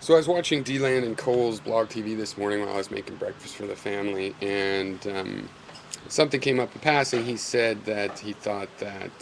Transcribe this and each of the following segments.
So I was watching D-Land and Cole's Blog TV this morning while I was making breakfast for the family, and something came up in passing. He said that he thought that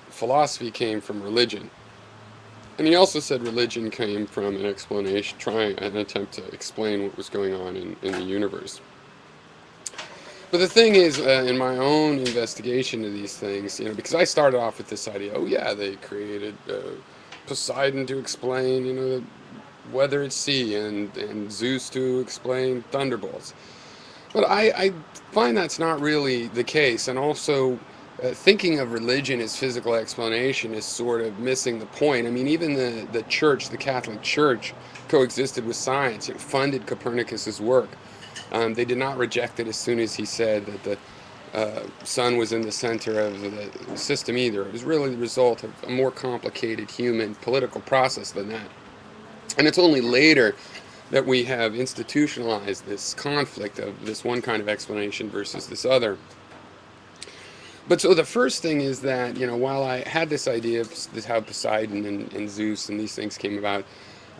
philosophy came from religion, and he also said religion came from an explanation, trying an attempt to explain what was going on in the universe. But the thing is, in my own investigation of these things, because I started off with this idea, oh yeah, they created Poseidon to explain, the weather at sea, and Zeus to explain thunderbolts. But I find that's not really the case, and also thinking of religion as physical explanation is sort of missing the point. I mean, even the church, the Catholic Church, coexisted with science. It funded Copernicus's work. They did not reject it as soon as he said that the sun was in the center of the system either. It was really the result of a more complicated human political process than that. And it's only later that we have institutionalized this conflict of this one kind of explanation versus this other. But so the first thing is that, while I had this idea of this, how Poseidon and Zeus and these things came about,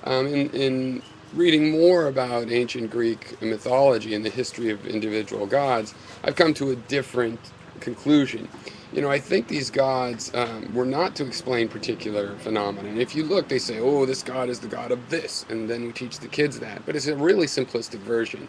in reading more about ancient Greek mythology and the history of individual gods, I've come to a different conclusion. I think these gods were not to explain particular phenomena. And if you look, they say, oh, this god is the god of this, and then we teach the kids that. But it's a really simplistic version.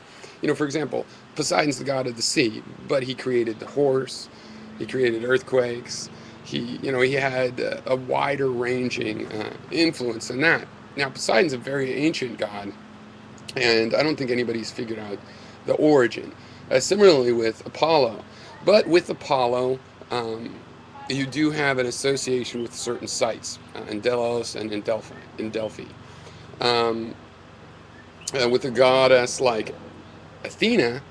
For example, Poseidon's the god of the sea, but he created the horse, he created earthquakes, he had a wider ranging influence than that. Now, Poseidon's a very ancient god, and I don't think anybody's figured out the origin. Similarly with Apollo. But with Apollo, you do have an association with certain sites in Delos and in Delphi. Um, with a goddess like Athena,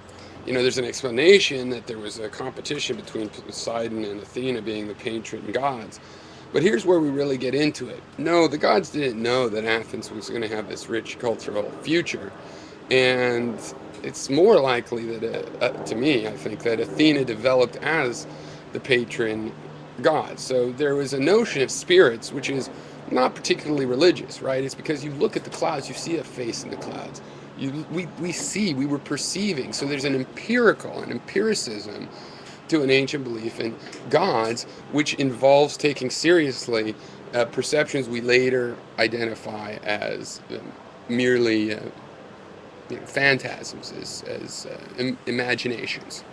there's an explanation that there was a competition between Poseidon and Athena being the patron gods. But here's where we really get into it. No, the gods didn't know that Athens was going to have this rich cultural future. And it's more likely that, to me, I think, that Athena developed as the patron god. So there was a notion of spirits, which is not particularly religious, right? It's because you look at the clouds, you see a face in the clouds. We were perceiving. So there's an empiricism to an ancient belief in gods, which involves taking seriously perceptions we later identify as merely phantasms, as imaginations.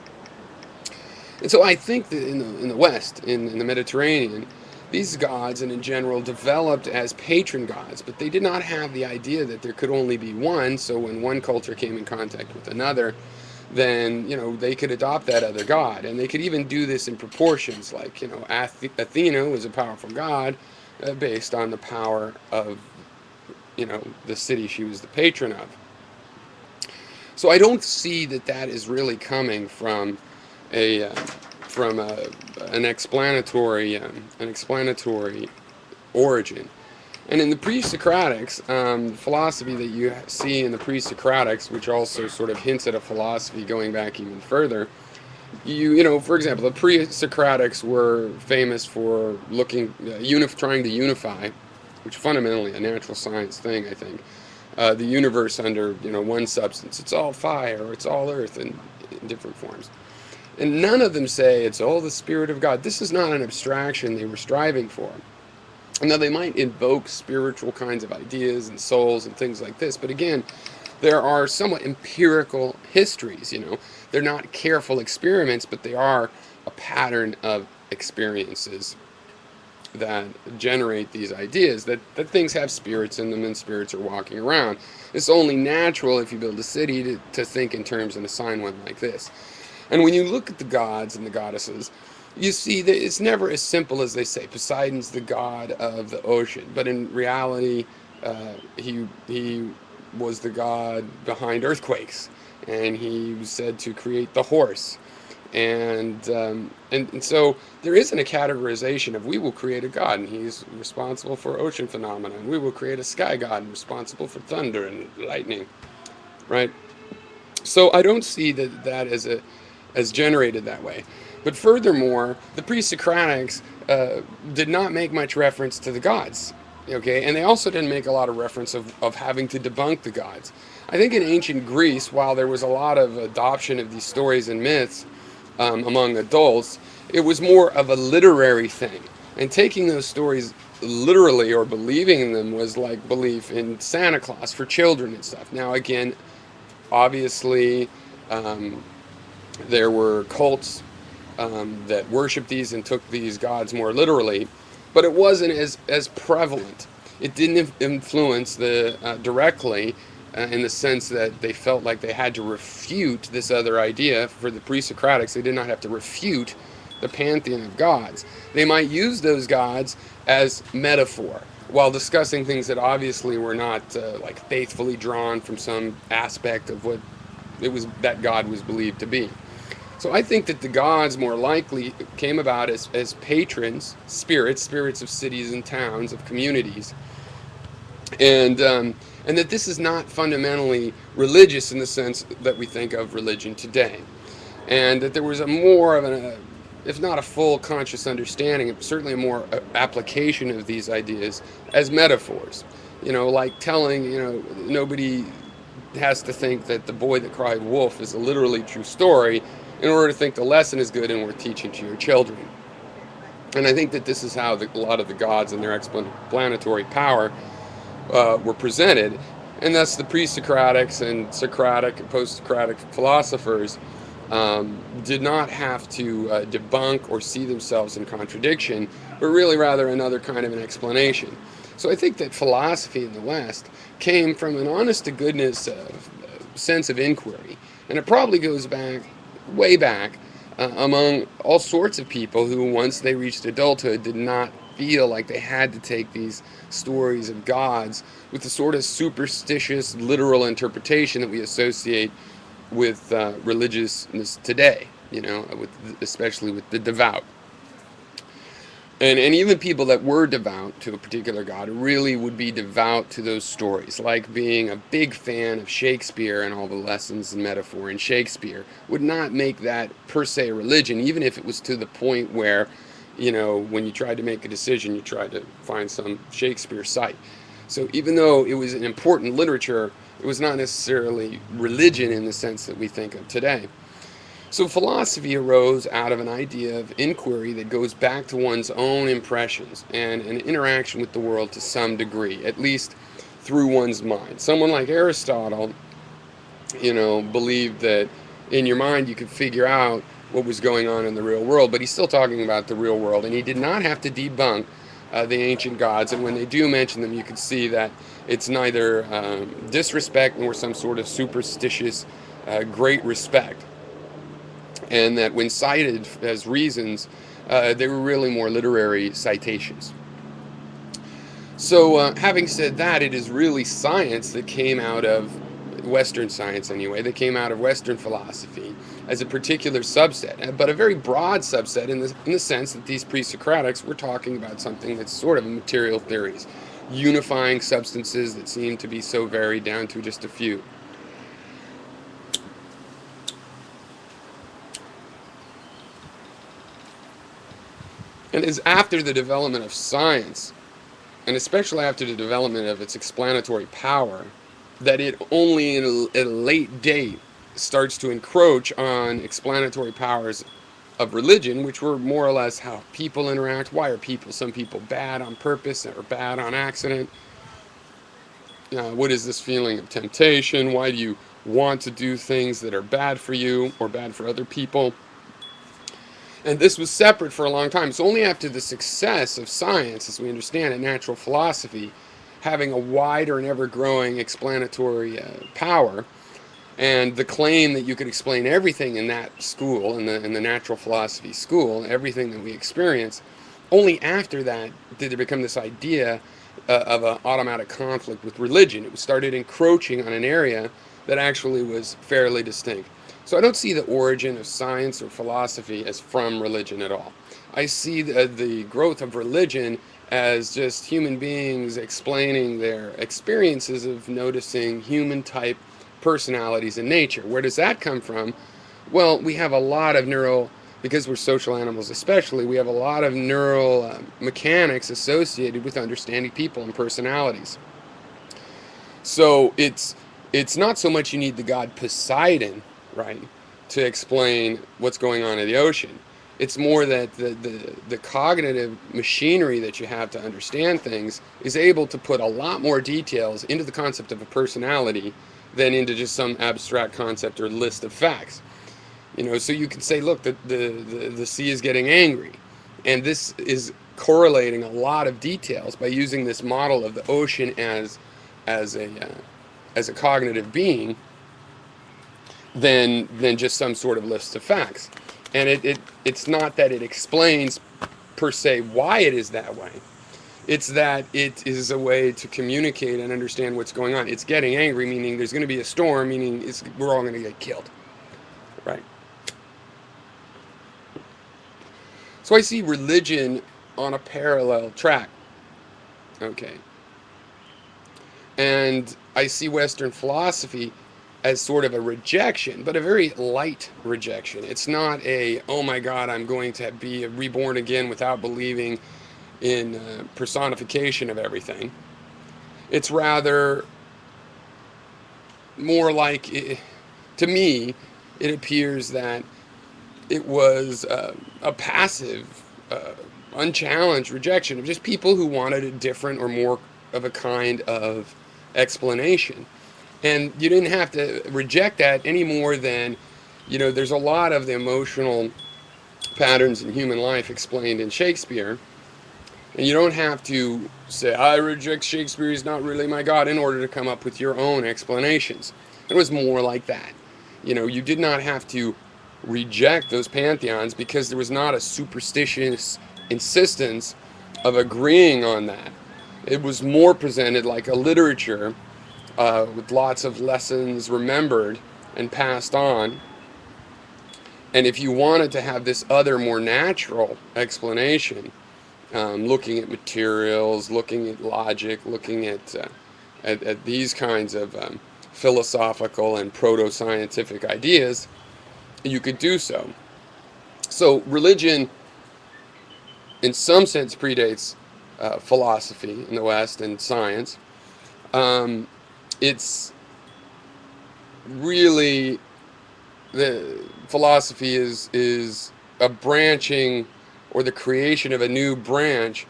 And so I think that in the West, in the Mediterranean, these gods, and in general, developed as patron gods, but they did not have the idea that there could only be one. So when one culture came in contact with another, then they could adopt that other god, and they could even do this in proportions. Like Athena was a powerful god based on the power of the city she was the patron of. So I don't see that is really coming from a an explanatory origin. And in the pre-Socratics, philosophy that you see in the pre-Socratics, which also sort of hints at a philosophy going back even further, for example, the pre-Socratics were famous for trying to unify, which fundamentally a natural science thing, I think, the universe under one substance. It's all fire, or it's all earth in different forms. And none of them say it's all the Spirit of God. This is not an abstraction they were striving for. Now, they might invoke spiritual kinds of ideas and souls and things like this, but again, there are somewhat empirical histories. They're not careful experiments, but they are a pattern of experiences that generate these ideas that things have spirits in them and spirits are walking around. It's only natural if you build a city to think in terms and assign one like this. And when you look at the gods and the goddesses, you see that it's never as simple as they say. Poseidon's the god of the ocean, but in reality, he was the god behind earthquakes, and he was said to create the horse. And so there isn't a categorization of we will create a god and he's responsible for ocean phenomena, and we will create a sky god and responsible for thunder and lightning, right? So I don't see that as generated that way. But furthermore, the pre-Socratics did not make much reference to the gods. Okay, and they also didn't make a lot of reference of having to debunk the gods. I think in ancient Greece, while there was a lot of adoption of these stories and myths among adults, it was more of a literary thing. And taking those stories literally or believing in them was like belief in Santa Claus for children and stuff. Now, again, obviously, um, there were cults that worshipped these and took these gods more literally, but it wasn't as prevalent. It didn't influence the directly in the sense that they felt like they had to refute this other idea. For the pre-Socratics, they did not have to refute the pantheon of gods. They might use those gods as metaphor while discussing things that obviously were not like faithfully drawn from some aspect of what it was that God was believed to be. So I think that the gods more likely came about as patrons, spirits of cities and towns, of communities, and that this is not fundamentally religious in the sense that we think of religion today, and that there was a more of an, if not a full conscious understanding, certainly a more application of these ideas as metaphors. Like telling, nobody has to think that the boy that cried wolf is a literally true story in order to think the lesson is good and worth teaching to your children. And I think that this is how a lot of the gods and their explanatory power were presented, and thus the pre-Socratics and Socratic and post-Socratic philosophers did not have to debunk or see themselves in contradiction, but really rather another kind of an explanation. So I think that philosophy in the West came from an honest-to-goodness sense of inquiry, and it probably goes back, way back, among all sorts of people who, once they reached adulthood, did not feel like they had to take these stories of gods with the sort of superstitious, literal interpretation that we associate with religiousness today, especially with the devout. And even people that were devout to a particular god really would be devout to those stories, like being a big fan of Shakespeare and all the lessons and metaphor in Shakespeare would not make that per se a religion, even if it was to the point where, when you tried to make a decision, you tried to find some Shakespeare site. So even though it was an important literature, it was not necessarily religion in the sense that we think of today. So philosophy arose out of an idea of inquiry that goes back to one's own impressions and an interaction with the world to some degree, at least through one's mind. Someone like Aristotle, believed that in your mind you could figure out what was going on in the real world, but he's still talking about the real world, and he did not have to debunk the ancient gods, and when they do mention them, you can see that it's neither disrespect nor some sort of superstitious great respect. And that when cited as reasons, they were really more literary citations. So having said that, it is really science that came out of Western science anyway, that came out of Western philosophy as a particular subset, but a very broad subset in the sense that these pre-Socratics were talking about something that's sort of material theories, unifying substances that seem to be so varied down to just a few. And it's after the development of science, and especially after the development of its explanatory power, that it only at a late date starts to encroach on explanatory powers of religion, which were more or less how people interact. Why are some people bad on purpose or bad on accident? What is this feeling of temptation? Why do you want to do things that are bad for you or bad for other people? And this was separate for a long time. It's only after the success of science, as we understand it, natural philosophy, having a wider and ever-growing explanatory power, and the claim that you could explain everything in that school, in the natural philosophy school, everything that we experience, only after that did there become this idea of an automatic conflict with religion. It started encroaching on an area that actually was fairly distinct. So I don't see the origin of science or philosophy as from religion at all. I see the growth of religion as just human beings explaining their experiences of noticing human-type personalities in nature. Where does that come from? Well, we have a lot of because we're social animals especially, we have a lot of neural mechanics associated with understanding people and personalities. So it's not so much you need the god Poseidon, right, to explain what's going on in the ocean. It's more that the cognitive machinery that you have to understand things is able to put a lot more details into the concept of a personality than into just some abstract concept or list of facts. So you can say, look, the sea is getting angry, and this is correlating a lot of details by using this model of the ocean as a as a cognitive being than just some sort of list of facts. And it's not that it explains per se why it is that way. It's that it is a way to communicate and understand what's going on. It's getting angry, meaning there's going to be a storm, meaning we're all going to get killed, right? So I see religion on a parallel track, okay? And I see Western philosophy as sort of a rejection, but a very light rejection. It's not a, oh my God, I'm going to be reborn again without believing in personification of everything. It's rather more like, to me, it appears that it was a passive, unchallenged rejection of just people who wanted a different or more of a kind of explanation. And you didn't have to reject that any more than, there's a lot of the emotional patterns in human life explained in Shakespeare. And you don't have to say, I reject Shakespeare, he's not really my God, in order to come up with your own explanations. It was more like that. You did not have to reject those pantheons because there was not a superstitious insistence of agreeing on that. It was more presented like a literature with lots of lessons remembered and passed on. And if you wanted to have this other, more natural explanation, looking at materials, looking at logic, looking at these kinds of philosophical and proto-scientific ideas, you could do so. So religion, in some sense, predates philosophy in the West and science. It's really, the philosophy is a branching or the creation of a new branch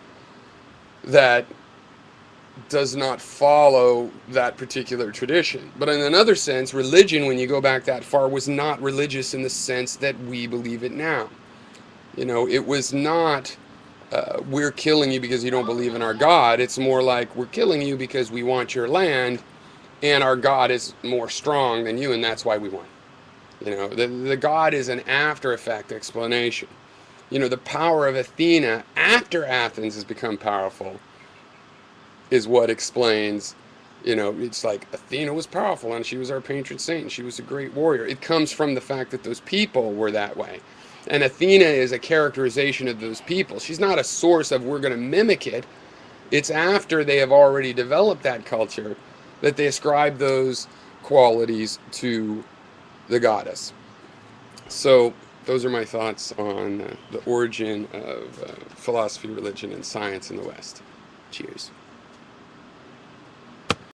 that does not follow that particular tradition. But in another sense, religion, when you go back that far, was not religious in the sense that we believe it now. It was not, we're killing you because you don't believe in our God. It's more like, we're killing you because we want your land, and our God is more strong than you, and that's why we won. The God is an after effect explanation. The power of Athena after Athens has become powerful is what explains, it's like Athena was powerful and she was our patron saint and she was a great warrior. It comes from the fact that those people were that way. And Athena is a characterization of those people. She's not a source of we're going to mimic it. It's after they have already developed that culture that they ascribe those qualities to the goddess. So those are my thoughts on the origin of philosophy, religion, and science in the West. Cheers.